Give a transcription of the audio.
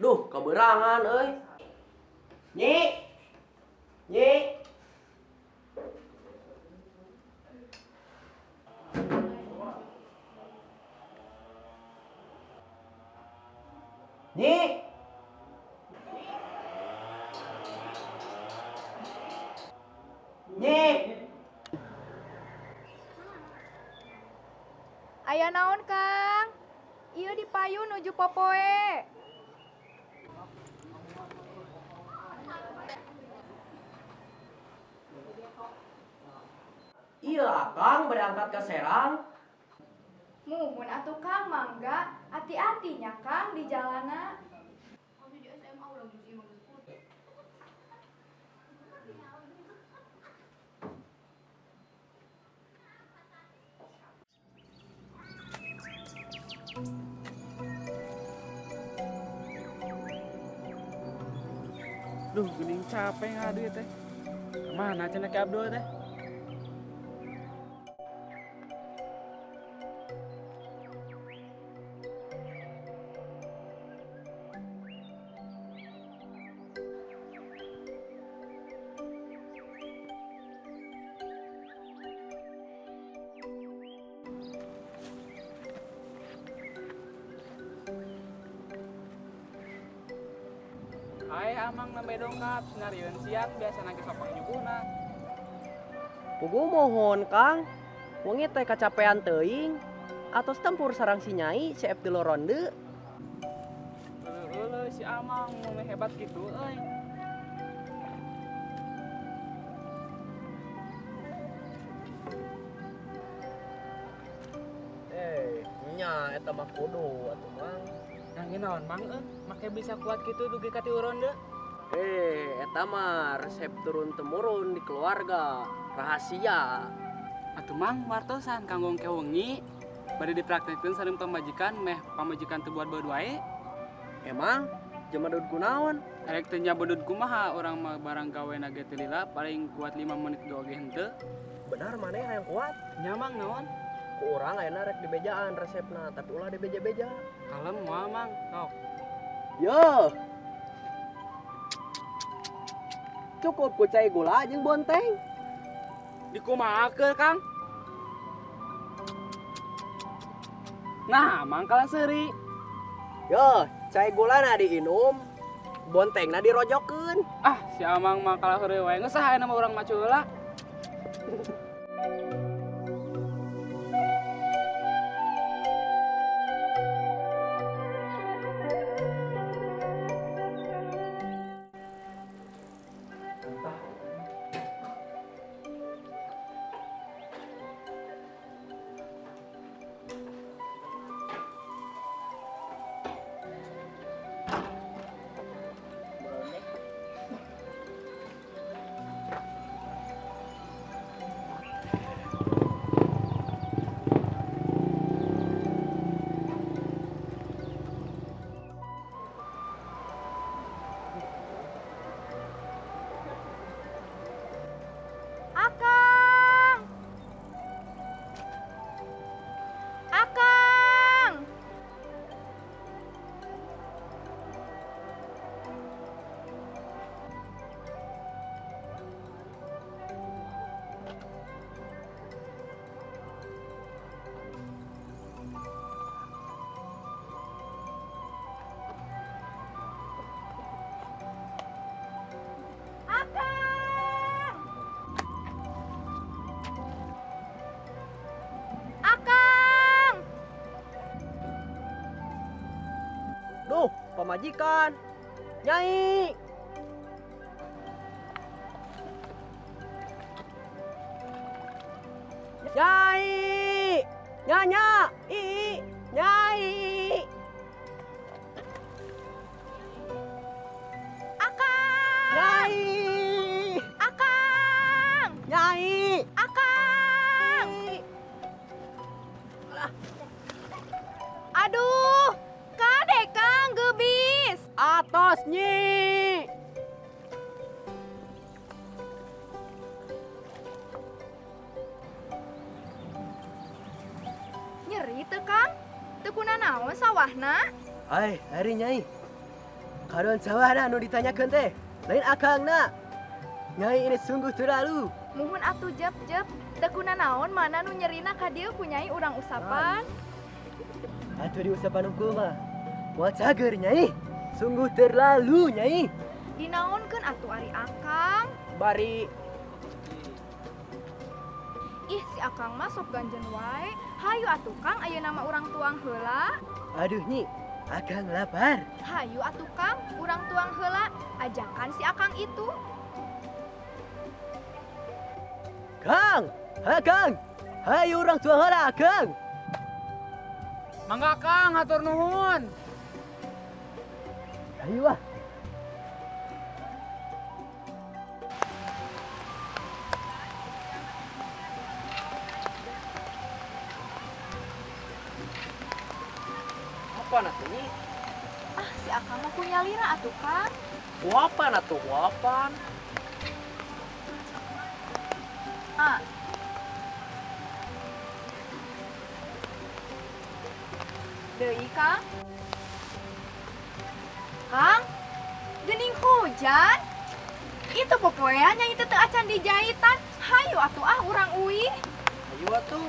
Duh, keberangan euy. Nyi. Nyi. Nyi. Nyi. Aya naon, Kang? Ieu dipayu nuju Popoe. Iya, Akang berangkat ke Serang. Mumun atuh Kang mangga, hati-hatinya Kang di jalana. Duh, geuning capek ngadu teh. Kemana cenah ke Abdul teh? Hai amang nembe dongkap, sinarieun siang biasa nage sopang nyuguhna. Pugu mohon, Kang. Wengi teh kacapean teuing. Atos tempur sarang si Nyai, si Abdul Ronde. Heuleuh si amang mau hebat gitu euy. Nya eta mah kudu atuh Mang. Yang naon mang make bisa kuat gitu dugi ka ti Ronde? Eta mah resep turun temurun di keluarga, rahasia. Atuh mang wartosan kanggo engke wengi bade dipraktekkeun sareng pamajikan meh pamajikan teu buat baud wae. Emang jamadud kunaon? Erek teu nyabodud kumaha urang mah barang gawena ge teu lila paling kuat 5 menit doa ge henteu. Benar maneh yang kuat. Nyamang naon? Ku urang ayeuna rek dibejaan resepna, tapi ulah dibeja-beja. Kalem moal mang, sok. Yo. Cukup ku cai gula jeung bonteng. Dikumahakeun Kang? Nah, mangkal seuri. Yo, cai gulana diinum, bontengna dirojokeun. Ah, si Amang mah kalah heureuy wae geus saha nama urang mah heula. Akang! Akang! Akang! Akang! Duh, pamajikan. Nyai. Nyai. Nyanya. Nyai. Akang! Nyai. Akang! Nyai. Akang! Aduh, kade Kang geubis. Atos Nyi. Nyeri teu Kang? Teu kuna naon sawahna? Hai, hari Nyai. Karon sawana anu ditanyakeun teh. Lain akangna. Nyai ini sungguh terlalu. Muhun atuh jep. Tekuna naon mana nu nyerina ka dieu ku Nyai urang usapan. Atuh diusapan unggul mah. Moal cager Nyai. Sungguh terlalu Nyai. Dinaonkeun atuh ari Akang. Bari Ih si Akang mah sok ganjen wae. Hayu atuh Kang aya nama urang tuang heula. aduh Nyi, akang lapar. Hayu atuh Kang, urang tuang heula. Ajakan si Akang itu. Kang, Kang. Hayu urang tua heula Kang. Mangga Kang, hatur nuhun. Hayu ah. Apa atuh Nyi? Ah si Akang mah punya lira atuh Kang. Wapan atuh wapan. Ah. Deui Kang. Kang, geuning hujan. Itu popoean yang itu teu acan dijahitan. Hayu atuh urang uih. Hayu atuh.